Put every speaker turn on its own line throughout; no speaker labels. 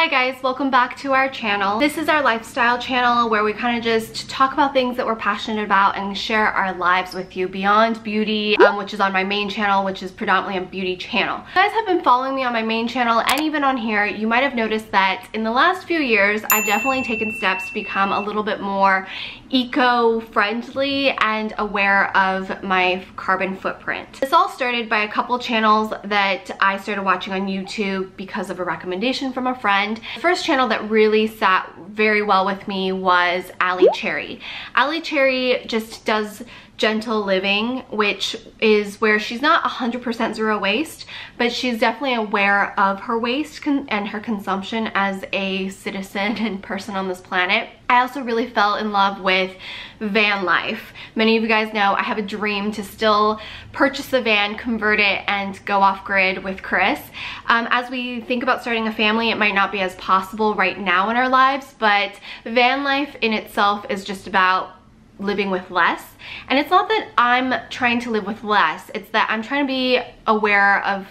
Hi guys, welcome back to our channel. This is our lifestyle channel where we kind of just talk about things that we're passionate about and share our lives with you beyond beauty, which is on my main channel, which is predominantly a beauty channel. If you guys have been following me on my main channel and even on here, you might have noticed that in the last few years, I've definitely taken steps to become a little bit more eco-friendly and aware of my carbon footprint. This all started by a couple channels that I started watching on YouTube because of a recommendation from a friend. The first channel that really sat very well with me was Ali Cherry. Ali Cherry just does gentle living, which is where she's not 100% zero waste, but she's definitely aware of her waste and her consumption as a citizen and person on this planet. I also really fell in love with van life. Many of you guys know I have a dream to still purchase a van, convert it, and go off grid with Chris. As we think about starting a family, it might not be as possible right now in our lives, but van life in itself is just about living with less. And it's not that I'm trying to live with less, it's that I'm trying to be aware of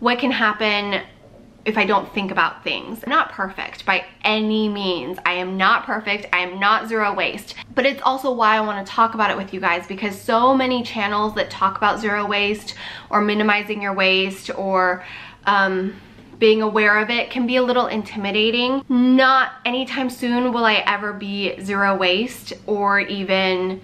what can happen if I don't think about things. I'm not perfect by any means. I am not perfect. I am not zero waste. But it's also why I want to talk about it with you guys, because so many channels that talk about zero waste or minimizing your waste or being aware of it can be a little intimidating. Not anytime soon will I ever be zero waste or even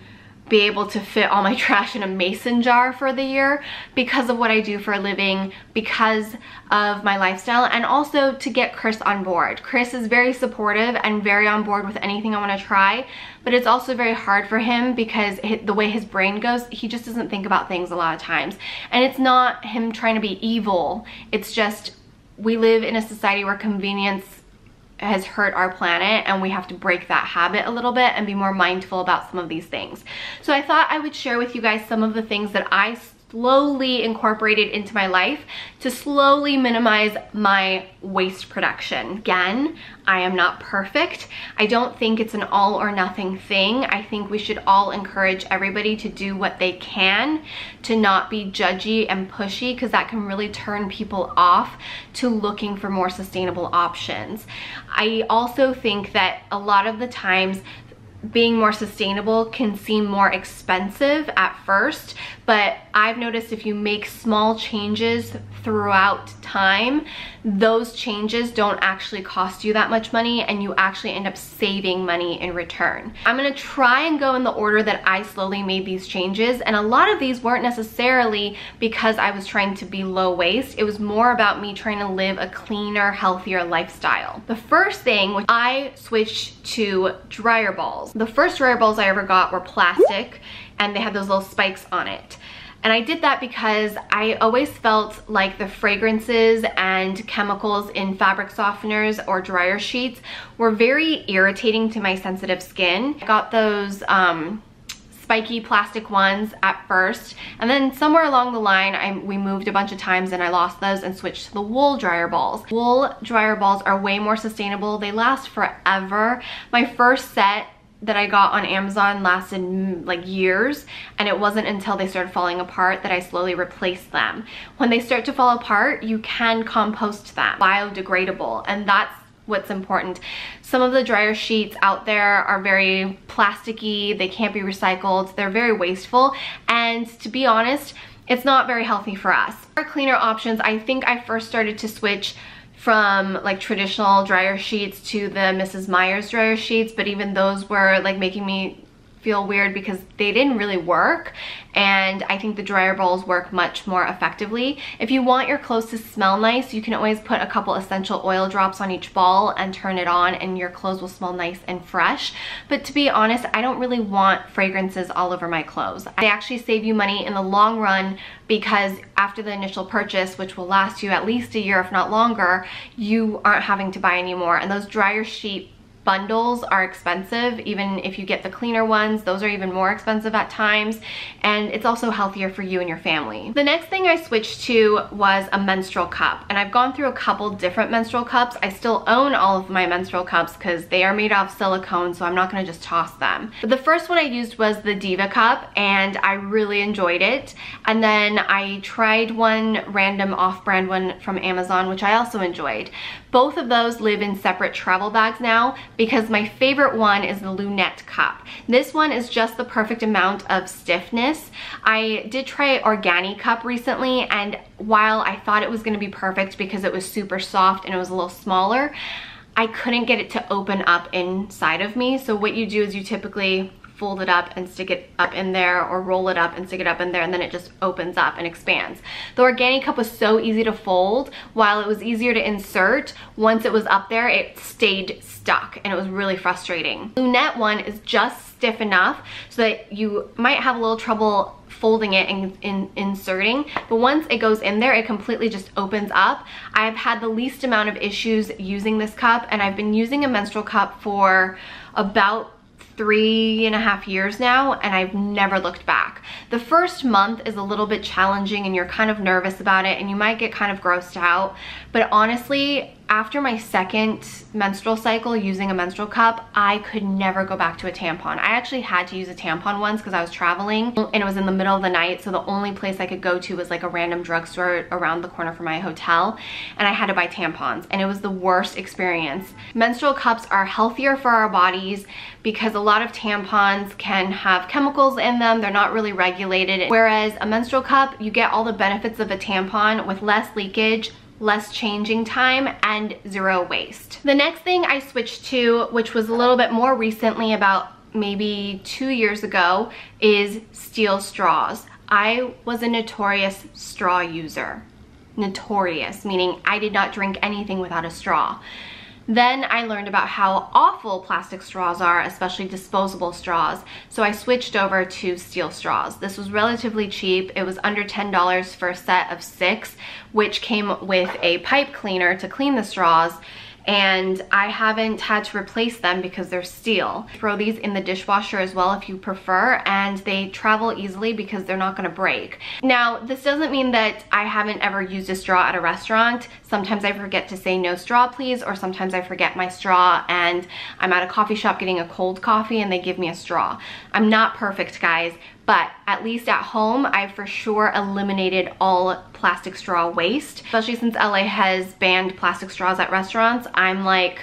be able to fit all my trash in a mason jar for the year because of what I do for a living, because of my lifestyle, and also to get Chris on board. Chris is very supportive and very on board with anything I want to try, but it's also very hard for him because the way his brain goes, he just doesn't think about things a lot of times. And it's not him trying to be evil, it's just we live in a society where convenience has hurt our planet, and we have to break that habit a little bit and be more mindful about some of these things. So I thought I would share with you guys some of the things that I slowly incorporated into my life to slowly minimize my waste production. Again, I am not perfect. I don't think it's an all or nothing thing. I think we should all encourage everybody to do what they can, to not be judgy and pushy, because that can really turn people off to looking for more sustainable options. I also think that a lot of the times being more sustainable can seem more expensive at first, but I've noticed if you make small changes throughout time, those changes don't actually cost you that much money, and you actually end up saving money in return. I'm gonna try and go in the order that I slowly made these changes, and a lot of these weren't necessarily because I was trying to be low waste. It was more about me trying to live a cleaner, healthier lifestyle. The first thing, which I switched to dryer balls. The first dryer balls I ever got were plastic, and they had those little spikes on it. And I did that because I always felt like the fragrances and chemicals in fabric softeners or dryer sheets were very irritating to my sensitive skin. I got those spiky plastic ones at first, and then somewhere along the line we moved a bunch of times and I lost those and switched to the wool dryer balls. Wool dryer balls are way more sustainable. They last forever. My first set that I got on Amazon lasted like years, and it wasn't until they started falling apart that I slowly replaced them. When they start to fall apart, you can compost them, biodegradable, and that's what's important. Some of the dryer sheets out there are very plasticky, they can't be recycled, they're very wasteful, and to be honest, it's not very healthy for us. For cleaner options, I think I first started to switch from like traditional dryer sheets to the Mrs. Meyer's dryer sheets, but even those were like making me feel weird because they didn't really work, and I think the dryer balls work much more effectively. If you want your clothes to smell nice, you can always put a couple essential oil drops on each ball and turn it on, and your clothes will smell nice and fresh. But to be honest, I don't really want fragrances all over my clothes. They actually save you money in the long run, because after the initial purchase, which will last you at least a year if not longer, you aren't having to buy any more. And those dryer sheet bundles are expensive. Even if you get the cleaner ones, those are even more expensive at times, and it's also healthier for you and your family. The next thing I switched to was a menstrual cup, and I've gone through a couple different menstrual cups. I still own all of my menstrual cups because they are made out of silicone, so I'm not going to just toss them. But the first one I used was the Diva cup, and I really enjoyed it. And then I tried one random off-brand one from Amazon, which I also enjoyed. Both of those live in separate travel bags now because my favorite one is the lunette cup. This one is just the perfect amount of stiffness. I did try organic cup recently, and while I thought it was going to be perfect because it was super soft and it was a little smaller, I couldn't get it to open up inside of me. So what you do is you typically fold it up and stick it up in there, or roll it up and stick it up in there, and then it just opens up and expands. The organic cup was so easy to fold. While it was easier to insert, once it was up there, it stayed stuck and it was really frustrating. Lunette one is just stiff enough so that you might have a little trouble folding it and inserting, but once it goes in there, it completely just opens up. I've had the least amount of issues using this cup, and I've been using a menstrual cup for about 3.5 years now, and I've never looked back. The first month is a little bit challenging and you're kind of nervous about it and you might get kind of grossed out, but honestly, after my second menstrual cycle using a menstrual cup, I could never go back to a tampon. I actually had to use a tampon once because I was traveling and it was in the middle of the night, so the only place I could go to was like a random drugstore around the corner from my hotel, and I had to buy tampons, and it was the worst experience. Menstrual cups are healthier for our bodies because a lot of tampons can have chemicals in them. They're not really regulated, whereas a menstrual cup, you get all the benefits of a tampon with less leakage, less changing time, and zero waste. The next thing I switched to, which was a little bit more recently, about maybe 2 years ago, is steel straws. I was a notorious straw user. Notorious, meaning I did not drink anything without a straw. Then I learned about how awful plastic straws are, especially disposable straws, so I switched over to steel straws. This was relatively cheap. It was under $10 for a set of 6, which came with a pipe cleaner to clean the straws, and I haven't had to replace them because they're steel. Throw these in the dishwasher as well if you prefer, and they travel easily because they're not gonna break. Now, this doesn't mean that I haven't ever used a straw at a restaurant. Sometimes I forget to say no straw please, or sometimes I forget my straw and I'm at a coffee shop getting a cold coffee and they give me a straw. I'm not perfect, guys, but at least at home, I for sure eliminated all plastic straw waste. Especially since LA has banned plastic straws at restaurants, I'm like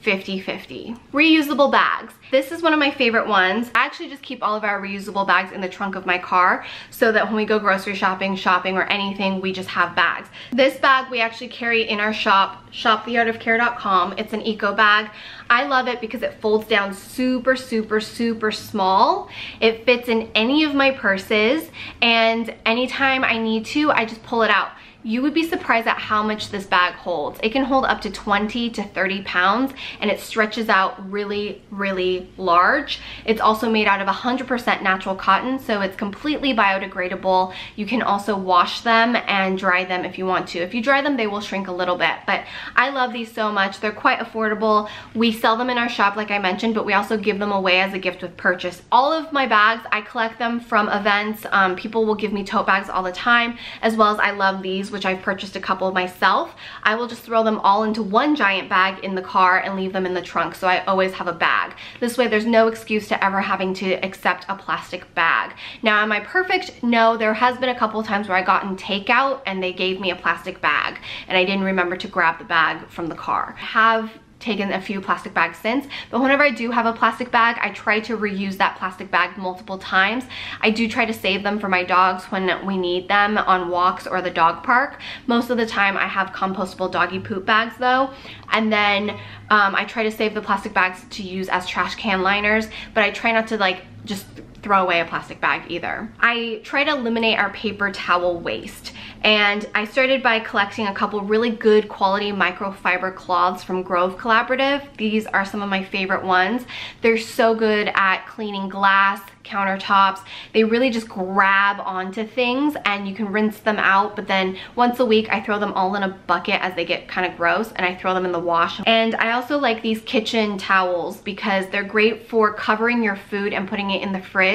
50-50. Reusable bags. This is one of my favorite ones. I actually just keep all of our reusable bags in the trunk of my car so that when we go grocery shopping, or anything, we just have bags. This bag we actually carry in our shop, shoptheartofcare.com. It's an eco bag. I love it because it folds down super, super, super small. It fits in any of my purses, and anytime I need to, I just pull it out. You would be surprised at how much this bag holds. It can hold up to 20 to 30 pounds, and it stretches out really, really large. It's also made out of 100% natural cotton, so it's completely biodegradable. You can also wash them and dry them if you want to. If you dry them, they will shrink a little bit, but I love these so much. They're quite affordable. We sell them in our shop, like I mentioned, but we also give them away as a gift with purchase. All of my bags, I collect them from events. People will give me tote bags all the time, as well as I love these, which I've purchased a couple myself. I will just throw them all into one giant bag in the car and leave them in the trunk, so I always have a bag. This way there's no excuse to ever having to accept a plastic bag. Now, am I perfect? No, there has been a couple times where I gotten takeout and they gave me a plastic bag and I didn't remember to grab the bag from the car. I have taken a few plastic bags since, but whenever I do have a plastic bag, I try to reuse that plastic bag multiple times. I do try to save them for my dogs when we need them on walks or the dog park. Most of the time I have compostable doggy poop bags though, and then I try to save the plastic bags to use as trash can liners, but I try not to like just throw away a plastic bag either. I try to eliminate our paper towel waste, and I started by collecting a couple really good quality microfiber cloths from Grove Collaborative. These are some of my favorite ones. They're so good at cleaning glass, countertops. They really just grab onto things and you can rinse them out, but then once a week I throw them all in a bucket as they get kind of gross, and I throw them in the wash. And I also like these kitchen towels because they're great for covering your food and putting it in the fridge.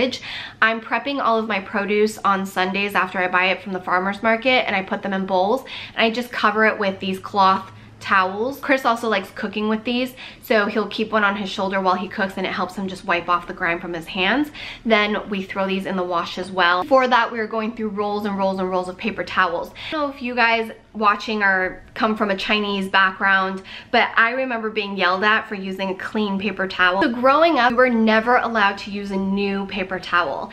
I'm prepping all of my produce on Sundays after I buy it from the farmer's market, and I put them in bowls and I just cover it with these cloth towels. Chris also likes cooking with these, so he'll keep one on his shoulder while he cooks, and it helps him just wipe off the grime from his hands. Then we throw these in the wash as well. For that, we were going through rolls and rolls and rolls of paper towels. I don't know if you guys watching are come from a Chinese background, but I remember being yelled at for using a clean paper towel. So growing up, we were never allowed to use a new paper towel.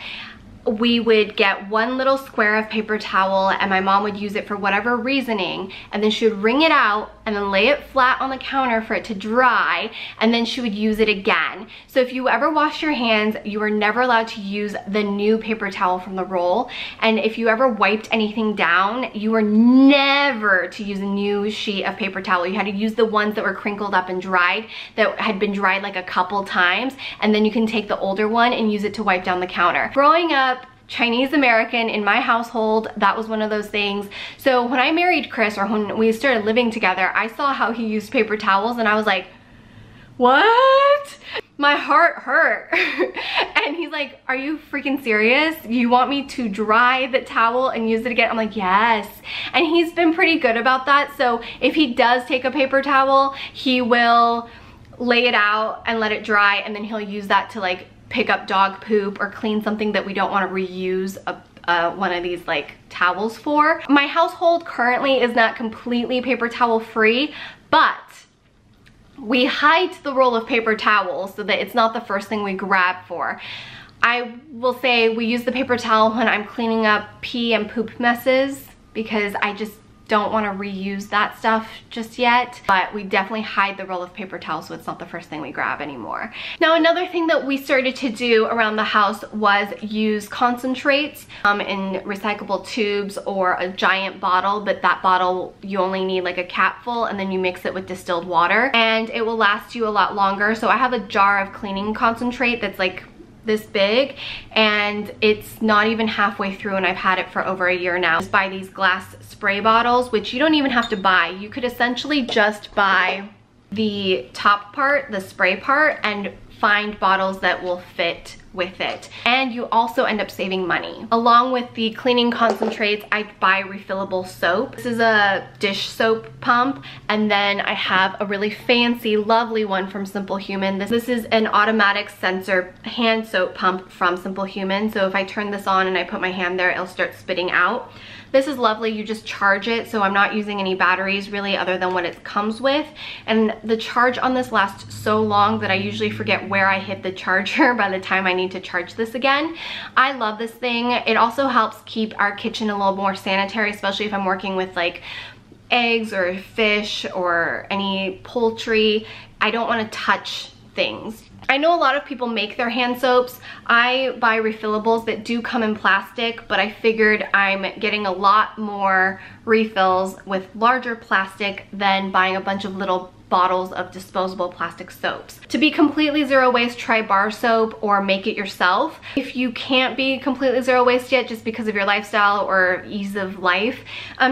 We would get one little square of paper towel and my mom would use it for whatever reasoning, and then she would wring it out and then lay it flat on the counter for it to dry, and then she would use it again. So if you ever wash your hands, you were never allowed to use the new paper towel from the roll, and if you ever wiped anything down, you were never to use a new sheet of paper towel. You had to use the ones that were crinkled up and dried, that had been dried like a couple times, and then you can take the older one and use it to wipe down the counter. Growing up Chinese American in my household, that was one of those things. So when I married Chris, or when we started living together, I saw how he used paper towels and I was like, what? My heart hurt. And he's like, are you freaking serious? You want me to dry the towel and use it again? I'm like, yes. And he's been pretty good about that. So if he does take a paper towel, he will lay it out and let it dry, and then he'll use that to like pick up dog poop or clean something that we don't want to reuse one of these like towels for. My household currently is not completely paper towel free, but we hide the roll of paper towels so that it's not the first thing we grab for. I will say we use the paper towel when I'm cleaning up pee and poop messes, because I just don't want to reuse that stuff just yet, but we definitely hide the roll of paper towels so it's not the first thing we grab anymore. Now, another thing that we started to do around the house was use concentrates in recyclable tubes or a giant bottle, but that bottle you only need like a cap full, and then you mix it with distilled water and it will last you a lot longer. So I have a jar of cleaning concentrate that's like this big, and it's not even halfway through and I've had it for over a year now. Just buy these glass spray bottles, which you don't even have to buy. You could essentially just buy the top part, the spray part, and find bottles that will fit with it, and you also end up saving money. Along with the cleaning concentrates, I buy refillable soap. This is a dish soap pump, and then I have a really fancy, lovely one from Simple Human. This is an automatic sensor hand soap pump from Simple Human, so if I turn this on and I put my hand there, it'll start spitting out. This is lovely. You just charge it, so I'm not using any batteries really other than what it comes with, and the charge on this lasts so long that I usually forget where I hit the charger by the time I need to charge this again. I love this thing. It also helps keep our kitchen a little more sanitary, especially if I'm working with like eggs or fish or any poultry. I don't want to touch things. I know a lot of people make their hand soaps. I buy refillables that do come in plastic, but I figured I'm getting a lot more refills with larger plastic than buying a bunch of little bottles of disposable plastic soaps. To be completely zero waste, try bar soap or make it yourself. If you can't be completely zero waste yet just because of your lifestyle or ease of life,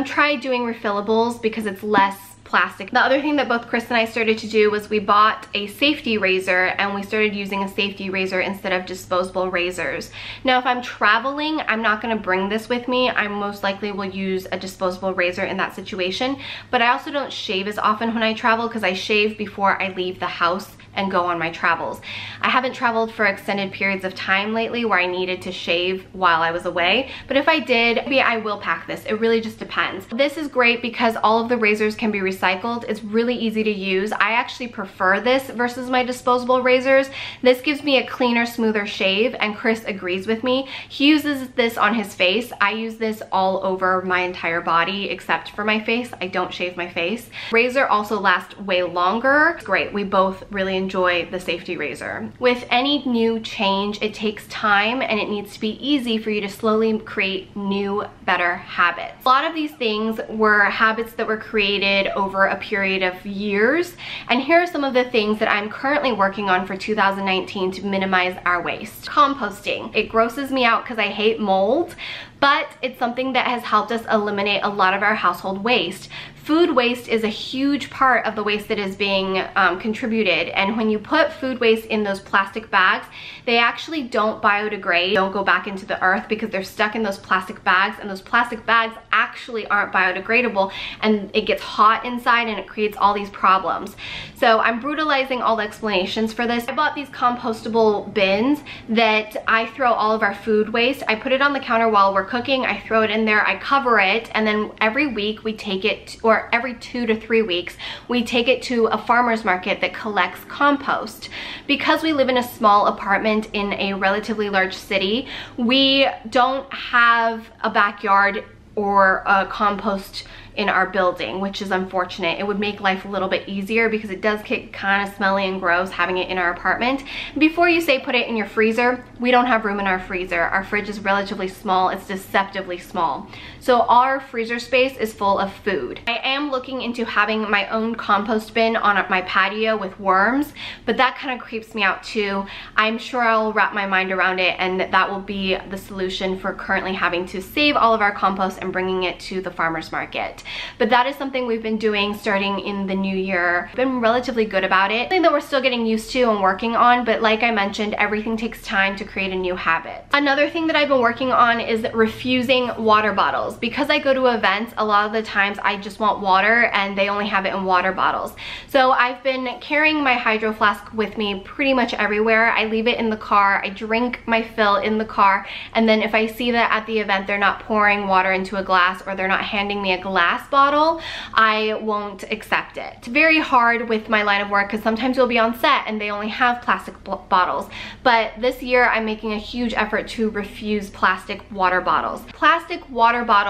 try doing refillables because it's less plastic. The other thing that both Chris and I started to do was we bought a safety razor, and we started using a safety razor instead of disposable razors. Now, if I'm traveling, I'm not going to bring this with me. I most likely will use a disposable razor in that situation, but I also don't shave as often when I travel because I shave before I leave the house and go on my travels. I haven't traveled for extended periods of time lately where I needed to shave while I was away, but if I did, maybe I will pack this. It really just depends. This is great because all of the razors can be recycled. It's really easy to use. I actually prefer this versus my disposable razors. This gives me a cleaner, smoother shave, and Chris agrees with me. He uses this on his face. I use this all over my entire body except for my face. I don't shave my face. Razor also lasts way longer. It's great. We both really enjoy the safety razor. With any new change, it takes time and it needs to be easy for you to slowly create new, better habits. A lot of these things were habits that were created over a period of years, and here are some of the things that I'm currently working on for 2019 to minimize our waste. Composting. It grosses me out because I hate mold, but it's something that has helped us eliminate a lot of our household waste. Food waste is a huge part of the waste that is being contributed, and when you put food waste in those plastic bags, they actually don't biodegrade, don't go back into the earth because they're stuck in those plastic bags, and those plastic bags actually aren't biodegradable, and it gets hot inside and it creates all these problems. So I'm brutalizing all the explanations for this. I bought these compostable bins that I throw all of our food waste. I put it on the counter while we're cooking, I throw it in there, I cover it, and then every week we take it, or every 2 to 3 weeks, we take it to a farmer's market that collects compost. Because we live in a small apartment in a relatively large city, we don't have a backyard or a compost in our building, which is unfortunate. It would make life a little bit easier because it does get kind of smelly and gross having it in our apartment. Before you say put it in your freezer, we don't have room in our freezer. Our fridge is relatively small. It's deceptively small. So our freezer space is full of food. I am looking into having my own compost bin on my patio with worms, but that kind of creeps me out too. I'm sure I'll wrap my mind around it, and that will be the solution for currently having to save all of our compost and bringing it to the farmer's market. But that is something we've been doing starting in the new year. We've been relatively good about it. Something that we're still getting used to and working on, but like I mentioned, everything takes time to create a new habit. Another thing that I've been working on is refusing water bottles. Because I go to events, a lot of the times I just want water and they only have it in water bottles. So I've been carrying my hydro flask with me pretty much everywhere. I leave it in the car, I drink my fill in the car, and then if I see that at the event they're not pouring water into a glass or they're not handing me a glass bottle, I won't accept it. It's very hard with my line of work because sometimes we'll be on set and they only have plastic bottles. But this year I'm making a huge effort to refuse plastic water bottles. Plastic water bottles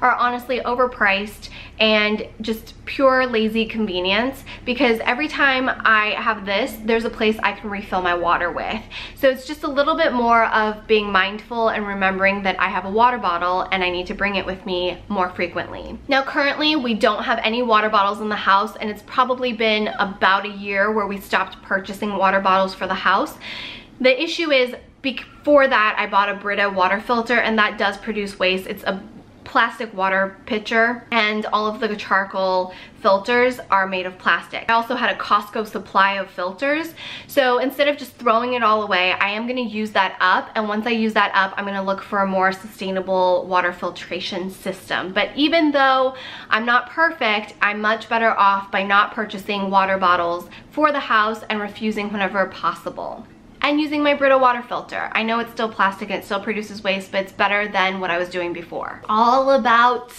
are honestly overpriced and just pure lazy convenience, because every time I have this, there's a place I can refill my water with. So it's just a little bit more of being mindful and remembering that I have a water bottle and I need to bring it with me more frequently. Now currently we don't have any water bottles in the house, and it's probably been about a year where we stopped purchasing water bottles for the house. The issue is, before that I bought a Brita water filter, and that does produce waste. It's a plastic water pitcher, and all of the charcoal filters are made of plastic. I also had a Costco supply of filters, so instead of just throwing it all away, I am going to use that up, and once I use that up, I'm going to look for a more sustainable water filtration system. But even though I'm not perfect, I'm much better off by not purchasing water bottles for the house and refusing whenever possible. And using my Brita water filter. I know it's still plastic and it still produces waste, but it's better than what I was doing before. All about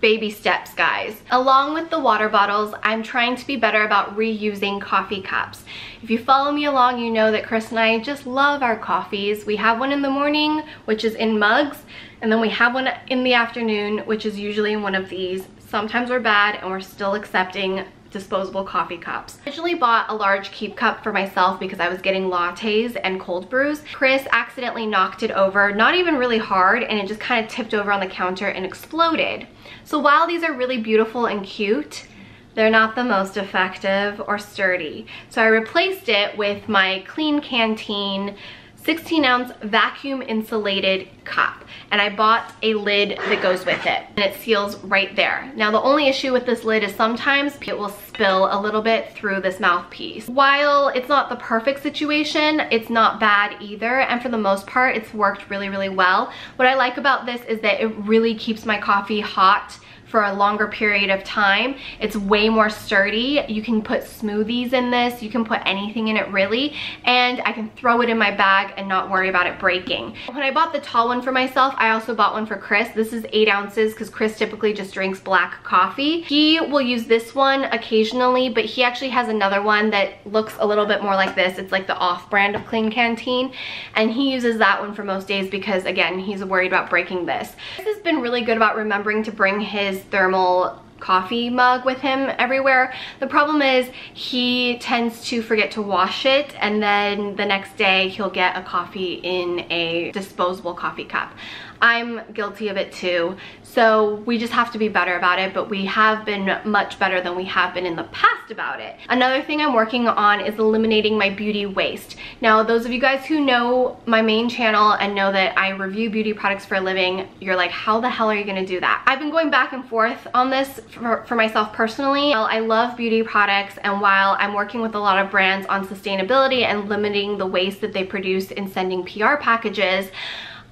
baby steps, guys. Along with the water bottles, I'm trying to be better about reusing coffee cups. If you follow me along, you know that Chris and I just love our coffees. We have one in the morning, which is in mugs, and then we have one in the afternoon, which is usually in one of these. Sometimes we're bad and we're still accepting disposable coffee cups. I originally bought a large keep cup for myself because I was getting lattes and cold brews. Chris accidentally knocked it over, not even really hard, and it just kind of tipped over on the counter and exploded. So while these are really beautiful and cute, they're not the most effective or sturdy. So I replaced it with my Klean Kanteen 16-ounce vacuum insulated cup, and I bought a lid that goes with it, and it seals right there. Now the only issue with this lid is sometimes it will spill a little bit through this mouthpiece. While it's not the perfect situation, it's not bad either, and for the most part it's worked really, really well. What I like about this is that it really keeps my coffee hot for a longer period of time. It's way more sturdy. You can put smoothies in this, you can put anything in it really, and I can throw it in my bag and not worry about it breaking. When I bought the tall one for myself, I also bought one for Chris. This is 8 ounces because Chris typically just drinks black coffee. He will use this one occasionally, but he actually has another one that looks a little bit more like this. It's like the off-brand of Klean Kanteen, and he uses that one for most days because, again, he's worried about breaking this. Chris has been really good about remembering to bring his thermal coffee mug with him everywhere. The problem is he tends to forget to wash it, and then the next day he'll get a coffee in a disposable coffee cup. I'm guilty of it too. So we just have to be better about it, but we have been much better than we have been in the past about it. Another thing I'm working on is eliminating my beauty waste. Now, those of you guys who know my main channel and know that I review beauty products for a living, you're like, how the hell are you gonna do that? I've been going back and forth on this for myself personally. Well, I love beauty products, and while I'm working with a lot of brands on sustainability and limiting the waste that they produce in sending PR packages,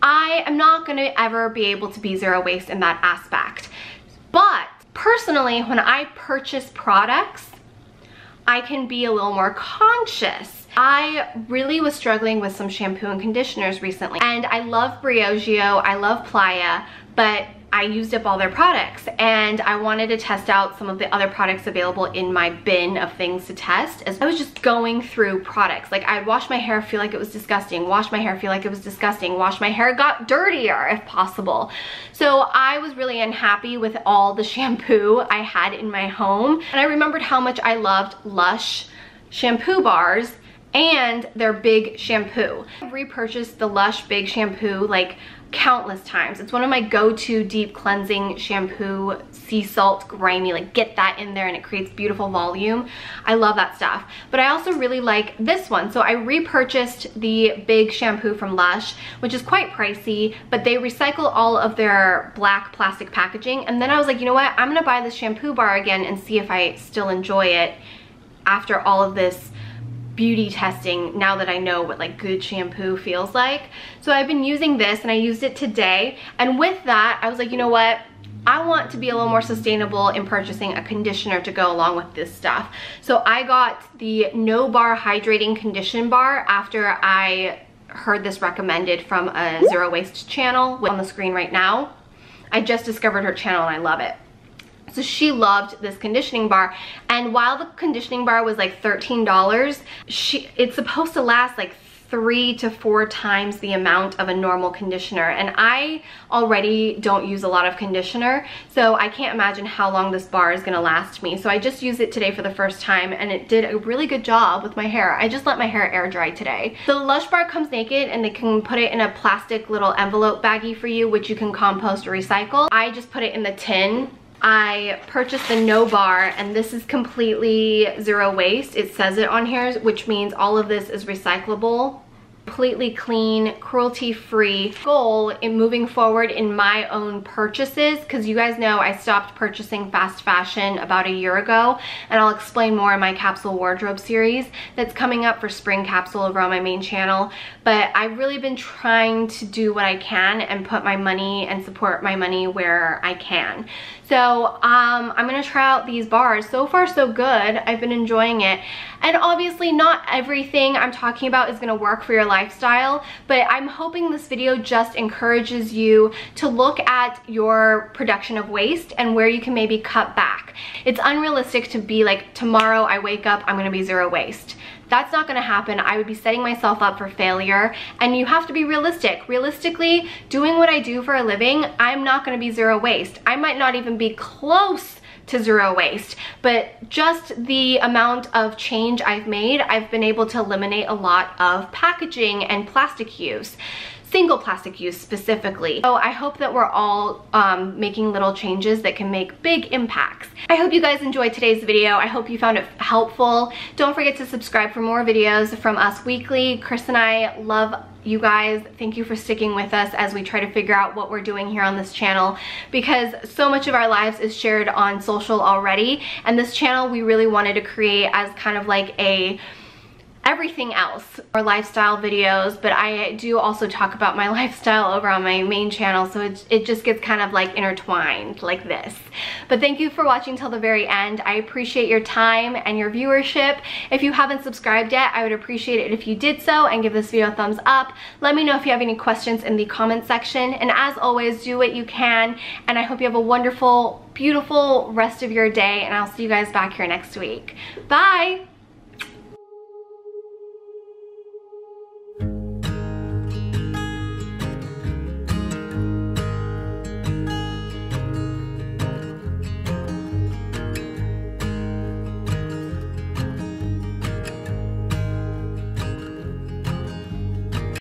I am not gonna ever be able to be zero waste in that aspect. But personally, when I purchase products, I can be a little more conscious. I really was struggling with some shampoo and conditioners recently, and I love Briogeo, I love Playa, but I used up all their products, and I wanted to test out some of the other products available in my bin of things to test. As I was just going through products, like I'd wash my hair, feel like it was disgusting, wash my hair, feel like it was disgusting, wash my hair, got dirtier if possible. So I was really unhappy with all the shampoo I had in my home, and I remembered how much I loved Lush shampoo bars and their big shampoo. I've repurchased the Lush big shampoo like countless times. It's one of my go-to deep cleansing shampoo, sea salt, grimy, like get that in there and it creates beautiful volume. I love that stuff. But I also really like this one. So I repurchased the big shampoo from Lush, which is quite pricey, but they recycle all of their black plastic packaging. And then I was like, you know what? I'm gonna buy this shampoo bar again and see if I still enjoy it after all of this beauty testing, now that I know what like good shampoo feels like. So I've been using this, and I used it today, and with that I was like, you know what, I want to be a little more sustainable in purchasing a conditioner to go along with this stuff. So I got the No Bar Hydrating Condition Bar after I heard this recommended from a zero waste channel on the screen right now. I just discovered her channel and I love it. So she loved this conditioning bar, and while the conditioning bar was like $13, it's supposed to last like 3 to 4 times the amount of a normal conditioner, and I already don't use a lot of conditioner, so I can't imagine how long this bar is gonna last me. So I just used it today for the first time, and it did a really good job with my hair. I just let my hair air dry today. The Lush Bar comes naked, and they can put it in a plastic little envelope baggie for you, which you can compost or recycle. I just put it in the tin. I purchased the No Bar, and this is completely zero waste. It says it on here, which means all of this is recyclable. Completely clean, cruelty-free goal in moving forward in my own purchases, because you guys know I stopped purchasing fast fashion about a year ago, and I'll explain more in my capsule wardrobe series that's coming up for spring capsule over on my main channel. But I've really been trying to do what I can and put my money and support my money where I can. So I'm gonna try out these bars. So far so good. I've been enjoying it. And obviously not everything I'm talking about is gonna work for your lifestyle, but I'm hoping this video just encourages you to look at your production of waste and where you can maybe cut back. It's unrealistic to be like, tomorrow I wake up, I'm gonna be zero waste. That's not gonna happen. I would be setting myself up for failure, and you have to be realistic. Realistically, doing what I do for a living, I'm not gonna be zero waste. I might not even be close to zero waste, but just the amount of change I've made, I've been able to eliminate a lot of packaging and plastic use. Single plastic use specifically. So I hope that we're all making little changes that can make big impacts. I hope you guys enjoyed today's video. I hope you found it helpful. Don't forget to subscribe for more videos from us weekly. Chris and I love you guys. Thank you for sticking with us as we try to figure out what we're doing here on this channel, because so much of our lives is shared on social already, and this channel we really wanted to create as kind of like a everything else, or lifestyle videos, but I do also talk about my lifestyle over on my main channel, so it just gets kind of like intertwined like this. But thank you for watching till the very end. I appreciate your time and your viewership. If you haven't subscribed yet, I would appreciate it if you did so, and give this video a thumbs up. Let me know if you have any questions in the comment section, and as always, do what you can, and I hope you have a wonderful, beautiful rest of your day, and I'll see you guys back here next week. Bye!